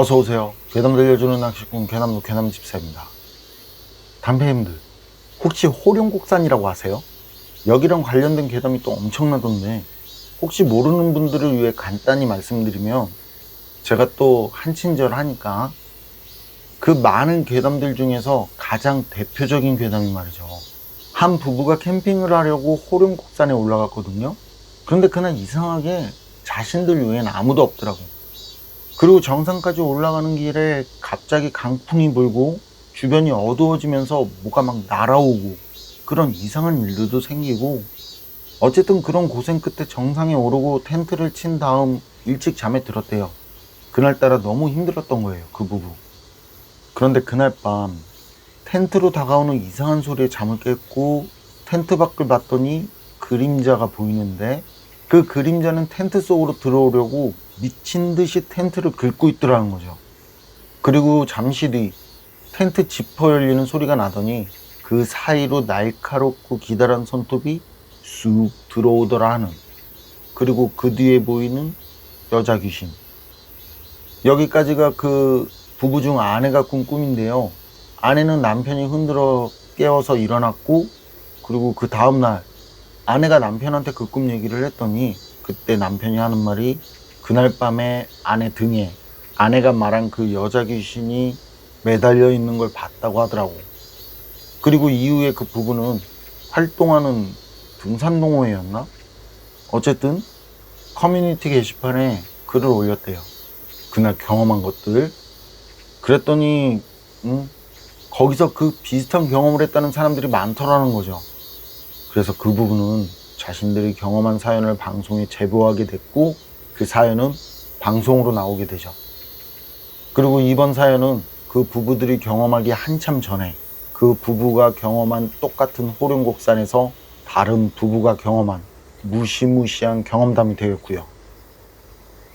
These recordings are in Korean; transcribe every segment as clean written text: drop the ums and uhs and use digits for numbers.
어서오세요. 괴담 들려주는 낚시꾼 괴남노 괴남집사입니다. 담배님들, 혹시 호룡곡산이라고 아세요? 여기랑 관련된 괴담이 또 엄청나던데, 혹시 모르는 분들을 위해 간단히 말씀드리면, 제가 또 한친절 하니까 그 많은 괴담들 중에서 가장 대표적인 괴담이 말이죠. 한 부부가 캠핑을 하려고 호룡곡산에 올라갔거든요. 그런데 그날 이상하게 자신들 외엔 아무도 없더라고요. 그리고 정상까지 올라가는 길에 갑자기 강풍이 불고 주변이 어두워지면서 뭐가 막 날아오고 그런 이상한 일들도 생기고, 어쨌든 그런 고생 끝에 정상에 오르고 텐트를 친 다음 일찍 잠에 들었대요. 그날따라 너무 힘들었던 거예요, 그 부부. 그런데 그날 밤 텐트로 다가오는 이상한 소리에 잠을 깼고, 텐트 밖을 봤더니 그림자가 보이는데, 그 그림자는 텐트 속으로 들어오려고 미친 듯이 텐트를 긁고 있더라는 거죠. 그리고 잠시 뒤 텐트 지퍼 열리는 소리가 나더니 그 사이로 날카롭고 기다란 손톱이 쑥 들어오더라 하는, 그리고 그 뒤에 보이는 여자 귀신. 여기까지가 그 부부 중 아내가 꾼 꿈인데요. 아내는 남편이 흔들어 깨워서 일어났고, 그리고 그 다음날 아내가 남편한테 그 꿈 얘기를 했더니, 그때 남편이 하는 말이 그날 밤에 아내 등에 아내가 말한 그 여자 귀신이 매달려 있는 걸 봤다고 하더라고. 그리고 이후에 그 부부는 활동하는 등산동호회였나? 어쨌든 커뮤니티 게시판에 글을 올렸대요. 그날 경험한 것들. 그랬더니 거기서 그 비슷한 경험을 했다는 사람들이 많더라는 거죠. 그래서 그 부분은 자신들이 경험한 사연을 방송에 제보하게 됐고, 그 사연은 방송으로 나오게 되죠. 그리고 이번 사연은 그 부부들이 경험하기 한참 전에 그 부부가 경험한 똑같은 호룡곡산에서 다른 부부가 경험한 무시무시한 경험담이 되었고요.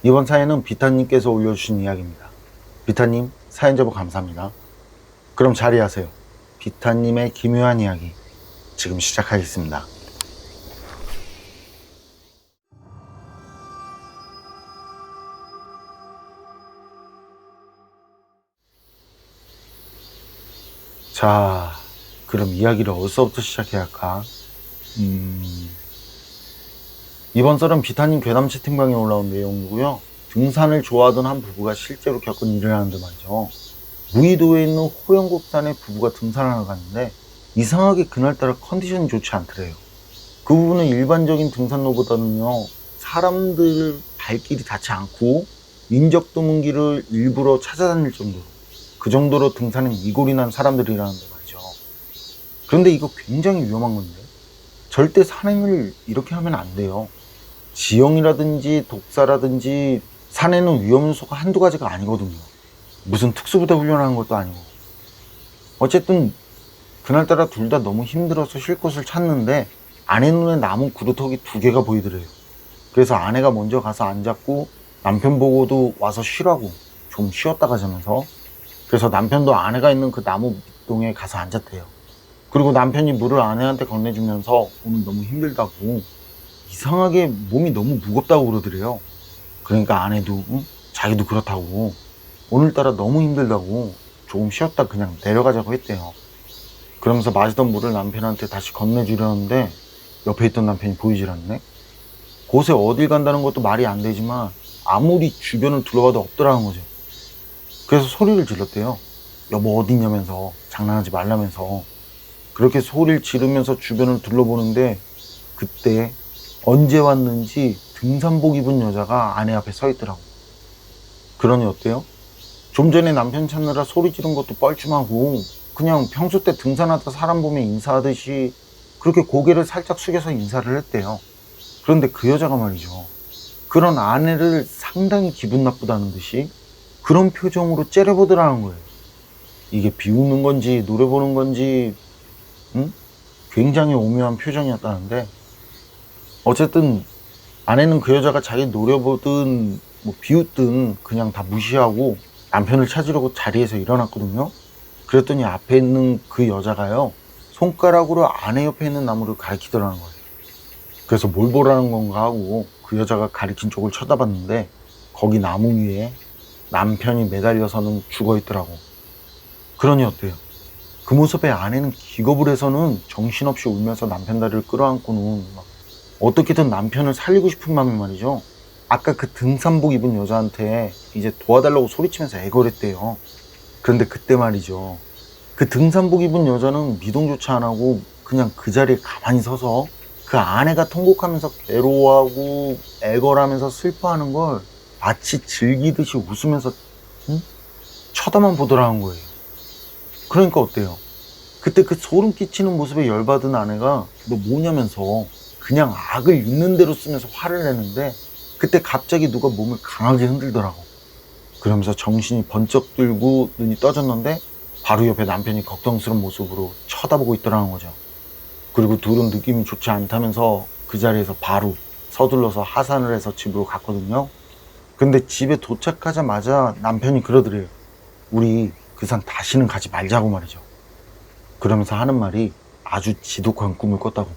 이번 사연은 비타님께서 올려주신 이야기입니다. 비타님, 사연 제보 감사합니다. 그럼 자리하세요. 비타님의 기묘한 이야기 지금 시작하겠습니다. 자, 그럼 이야기를 어디서부터 시작해야 할까? 이번 썰은 비타님 괴담 채팅방에 올라온 내용이고요. 등산을 좋아하던 한 부부가 실제로 겪은 일을 하는데 말이죠. 무의도에 있는 호영곡산에 부부가 등산하러 갔는데, 이상하게 그날따라 컨디션이 좋지 않더래요. 그 부분은 일반적인 등산로보다는요, 사람들 발길이 닿지 않고 인적 드문 길을 일부러 찾아다닐 정도로, 그 정도로 등산에 이골이 난 사람들이라는데 말이죠. 그런데 이거 굉장히 위험한 건데, 절대 산행을 이렇게 하면 안 돼요. 지형이라든지 독사라든지 산에는 위험 요소가 한두 가지가 아니거든요. 무슨 특수부대 훈련하는 것도 아니고. 어쨌든 그날따라 둘 다 너무 힘들어서 쉴 곳을 찾는데, 아내 눈에 나무 그루터기 2개가 보이더래요. 그래서 아내가 먼저 가서 앉았고, 남편 보고도 와서 쉬라고 좀 쉬었다 가자면서, 그래서 남편도 아내가 있는 그 나무 밑동에 가서 앉았대요. 그리고 남편이 물을 아내한테 건네주면서 오늘 너무 힘들다고, 이상하게 몸이 너무 무겁다고 그러더래요. 그러니까 아내도 자기도 그렇다고, 오늘따라 너무 힘들다고 조금 쉬었다 그냥 내려가자고 했대요. 그러면서 마시던 물을 남편한테 다시 건네주려는데 옆에 있던 남편이 보이질 않네. 곳에 어딜 간다는 것도 말이 안 되지만 아무리 주변을 둘러봐도 없더라는 거죠. 그래서 소리를 질렀대요. 여보 어디냐면서, 장난하지 말라면서. 그렇게 소리를 지르면서 주변을 둘러보는데, 그때 언제 왔는지 등산복 입은 여자가 아내 앞에 서 있더라고. 그러니 어때요? 좀 전에 남편 찾느라 소리 지른 것도 뻘쭘하고, 그냥 평소 때 등산하다 사람 보면 인사하듯이 그렇게 고개를 살짝 숙여서 인사를 했대요. 그런데 그 여자가 말이죠, 그런 아내를 상당히 기분 나쁘다는 듯이 그런 표정으로 째려보더라는 거예요. 이게 비웃는 건지 노래 보는 건지 굉장히 오묘한 표정이었다는데, 어쨌든 아내는 그 여자가 자기 노려보든 뭐 비웃든 그냥 다 무시하고 남편을 찾으려고 자리에서 일어났거든요. 그랬더니 앞에 있는 그 여자가요, 손가락으로 아내 옆에 있는 나무를 가리키더라는 거예요. 그래서 뭘 보라는 건가 하고 그 여자가 가리킨 쪽을 쳐다봤는데, 거기 나무 위에 남편이 매달려서는 죽어있더라고. 그러니 어때요? 그 모습에 아내는 기겁을 해서는 정신없이 울면서 남편 다리를 끌어안고는 막 어떻게든 남편을 살리고 싶은 마음이 말이죠. 아까 그 등산복 입은 여자한테 이제 도와달라고 소리치면서 애걸했대요. 그런데 그때 말이죠. 그 등산복 입은 여자는 미동조차 안 하고 그냥 그 자리에 가만히 서서 그 아내가 통곡하면서 괴로워하고 애걸하면서 슬퍼하는 걸 마치 즐기듯이 웃으면서 응? 쳐다만 보더라는 거예요. 그러니까 어때요? 그때 그 소름 끼치는 모습에 열받은 아내가 너 뭐냐면서 그냥 악을 있는 대로 쓰면서 화를 내는데 그때 갑자기 누가 몸을 강하게 흔들더라고. 그러면서 정신이 번쩍 들고 눈이 떠졌는데 바로 옆에 남편이 걱정스러운 모습으로 쳐다보고 있더라는 거죠. 그리고 둘은 느낌이 좋지 않다면서 그 자리에서 바로 서둘러서 하산을 해서 집으로 갔거든요. 근데 집에 도착하자마자 남편이 그러더래요. 우리 그 산 다시는 가지 말자고 말이죠. 그러면서 하는 말이 아주 지독한 꿈을 꿨다고.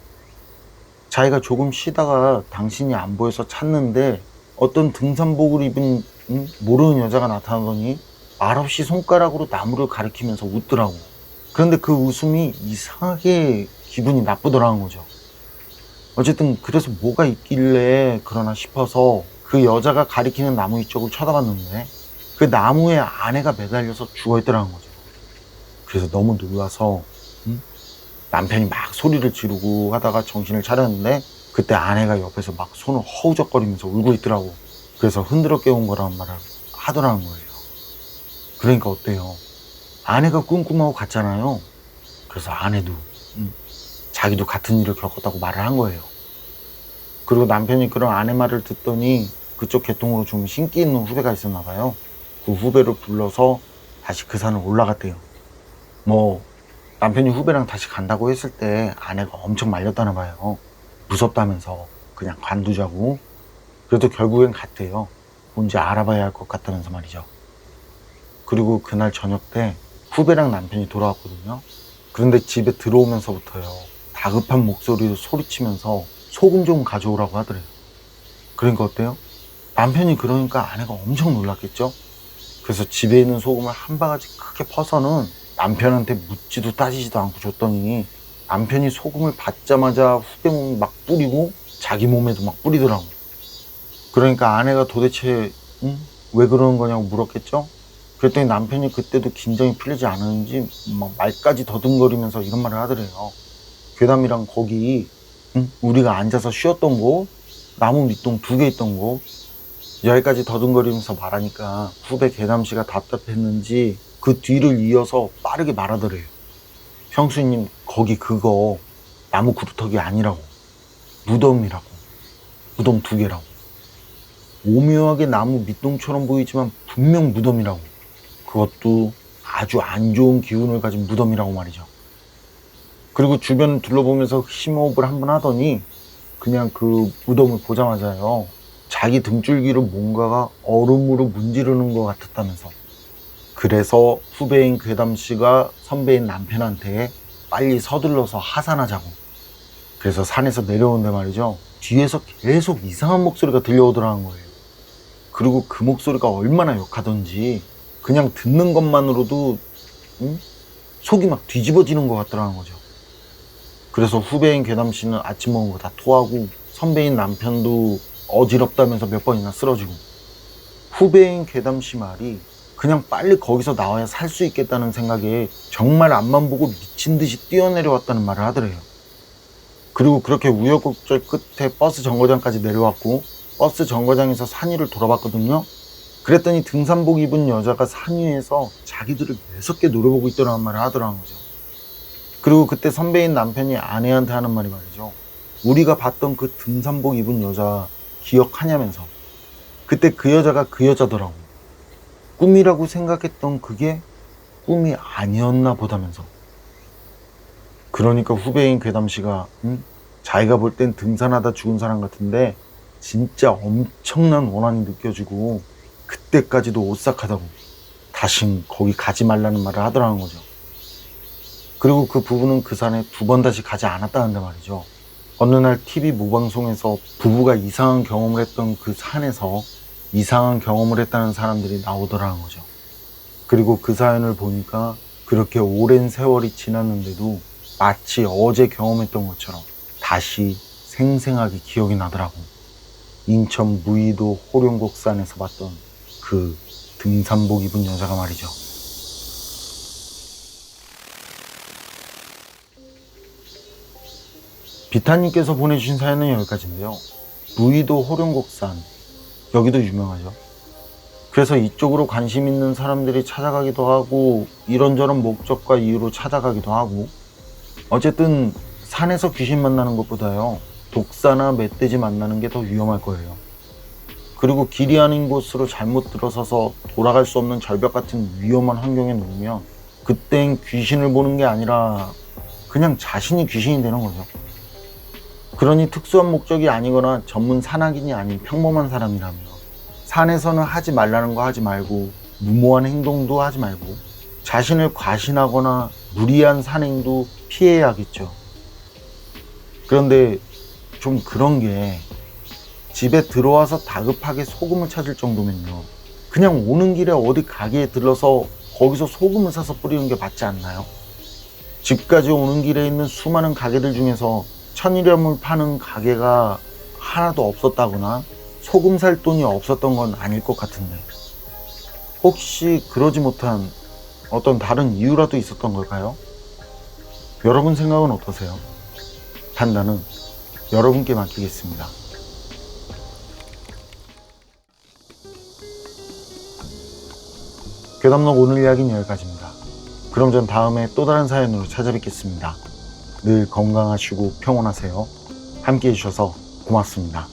자기가 조금 쉬다가 당신이 안 보여서 찾는데 어떤 등산복을 입은 모르는 여자가 나타나더니 말없이 손가락으로 나무를 가리키면서 웃더라고. 그런데 그 웃음이 이상하게 기분이 나쁘더라는 거죠. 어쨌든 그래서 뭐가 있길래 그러나 싶어서 그 여자가 가리키는 나무 이쪽을 쳐다봤는데 그 나무에 아내가 매달려서 죽어있더라는 거죠. 그래서 너무 놀라서 남편이 막 소리를 지르고 하다가 정신을 차렸는데 그때 아내가 옆에서 막 손을 허우적거리면서 울고 있더라고. 그래서 흔들어 깨운 거라는 말을 하더라는 거예요. 그러니까 어때요? 아내가 꿈꾸마고 갔잖아요. 그래서 아내도 자기도 같은 일을 겪었다고 말을 한 거예요. 그리고 남편이 그런 아내 말을 듣더니 그쪽 계통으로 좀 신기 있는 후배가 있었나 봐요. 그 후배를 불러서 다시 그 산을 올라갔대요. 뭐 남편이 후배랑 다시 간다고 했을 때 아내가 엄청 말렸다나 봐요. 무섭다면서 그냥 관두자고. 그래도 결국엔 갔대요. 뭔지 알아봐야 할 것 같다면서 말이죠. 그리고 그날 저녁 때 후배랑 남편이 돌아왔거든요. 그런데 집에 들어오면서부터요, 다급한 목소리로 소리치면서 소금 좀 가져오라고 하더래요. 그러니까 어때요? 남편이 그러니까 아내가 엄청 놀랐겠죠? 그래서 집에 있는 소금을 한 바가지 크게 퍼서는 남편한테 묻지도 따지지도 않고 줬더니 남편이 소금을 받자마자 후배 몸에 막 뿌리고 자기 몸에도 막 뿌리더라고. 그러니까 아내가 도대체 왜 그러는 거냐고 물었겠죠? 그랬더니 남편이 그때도 긴장이 풀리지 않았는지 막 말까지 더듬거리면서 이런 말을 하더래요. 괴담이랑 거기 우리가 앉아서 쉬었던 곳, 나무 밑동 2개 있던 곳, 여기까지 더듬거리면서 말하니까 후배 괴담씨가 답답했는지 그 뒤를 이어서 빠르게 말하더래요. 형수님, 거기 그거 나무 그루터기 아니라고. 무덤이라고. 무덤 2개라고. 오묘하게 나무 밑동처럼 보이지만 분명 무덤이라고. 그것도 아주 안 좋은 기운을 가진 무덤이라고 말이죠. 그리고 주변을 둘러보면서 심호흡을 한번 하더니 그냥 그 무덤을 보자마자요, 자기 등줄기를 뭔가가 얼음으로 문지르는 것 같았다면서. 그래서 후배인 괴담씨가 선배인 남편한테 빨리 서둘러서 하산하자고. 그래서 산에서 내려오는데 말이죠, 뒤에서 계속 이상한 목소리가 들려오더라는 거예요. 그리고 그 목소리가 얼마나 역하던지 그냥 듣는 것만으로도 속이 막 뒤집어지는 것 같더라는 거죠. 그래서 후배인 괴담씨는 아침 먹은 거 다 토하고 선배인 남편도 어지럽다면서 몇 번이나 쓰러지고, 후배인 괴담씨 말이 그냥 빨리 거기서 나와야 살 수 있겠다는 생각에 정말 앞만 보고 미친 듯이 뛰어내려왔다는 말을 하더래요. 그리고 그렇게 우여곡절 끝에 버스 정거장까지 내려왔고 버스 정거장에서 산 위를 돌아봤거든요. 그랬더니 등산복 입은 여자가 산 위에서 자기들을 매섭게 노려보고 있더라는 말을 하더라는 거죠. 그리고 그때 선배인 남편이 아내한테 하는 말이 말이죠, 우리가 봤던 그 등산복 입은 여자 기억하냐면서. 그때 그 여자가 그 여자더라고. 꿈이라고 생각했던 그게 꿈이 아니었나 보다면서. 그러니까 후배인 괴담씨가 자기가 볼 땐 등산하다 죽은 사람 같은데 진짜 엄청난 원한이 느껴지고 그때까지도 오싹하다고 다신 거기 가지 말라는 말을 하더라는 거죠. 그리고 그 부부는 그 산에 2번 다시 가지 않았다는데 말이죠. 어느 날 TV 모방송에서 부부가 이상한 경험을 했던 그 산에서 이상한 경험을 했다는 사람들이 나오더라는 거죠. 그리고 그 사연을 보니까 그렇게 오랜 세월이 지났는데도 마치 어제 경험했던 것처럼 다시 생생하게 기억이 나더라고. 인천 무의도 호룡곡산에서 봤던 그 등산복 입은 여자가 말이죠. 비타님께서 보내주신 사연은 여기까지인데요. 무의도 호룡곡산, 여기도 유명하죠. 그래서 이쪽으로 관심 있는 사람들이 찾아가기도 하고 이런저런 목적과 이유로 찾아가기도 하고, 어쨌든 산에서 귀신 만나는 것보다요 독사나 멧돼지 만나는 게 더 위험할 거예요. 그리고 길이 아닌 곳으로 잘못 들어서서 돌아갈 수 없는 절벽 같은 위험한 환경에 놓으면 그땐 귀신을 보는 게 아니라 그냥 자신이 귀신이 되는 거죠. 그러니 특수한 목적이 아니거나 전문 산악인이 아닌 평범한 사람이라면 산에서는 하지 말라는 거 하지 말고 무모한 행동도 하지 말고 자신을 과신하거나 무리한 산행도 피해야겠죠. 그런데 좀 그런 게, 집에 들어와서 다급하게 소금을 찾을 정도면요 그냥 오는 길에 어디 가게에 들러서 거기서 소금을 사서 뿌리는 게 맞지 않나요? 집까지 오는 길에 있는 수많은 가게들 중에서 천일염을 파는 가게가 하나도 없었다거나 소금 살 돈이 없었던 건 아닐 것 같은데, 혹시 그러지 못한 어떤 다른 이유라도 있었던 걸까요? 여러분 생각은 어떠세요? 판단은 여러분께 맡기겠습니다. 괴담록 오늘 이야기는 여기까지입니다. 그럼 전 다음에 또 다른 사연으로 찾아뵙겠습니다. 늘 건강하시고 평온하세요. 함께 해주셔서 고맙습니다.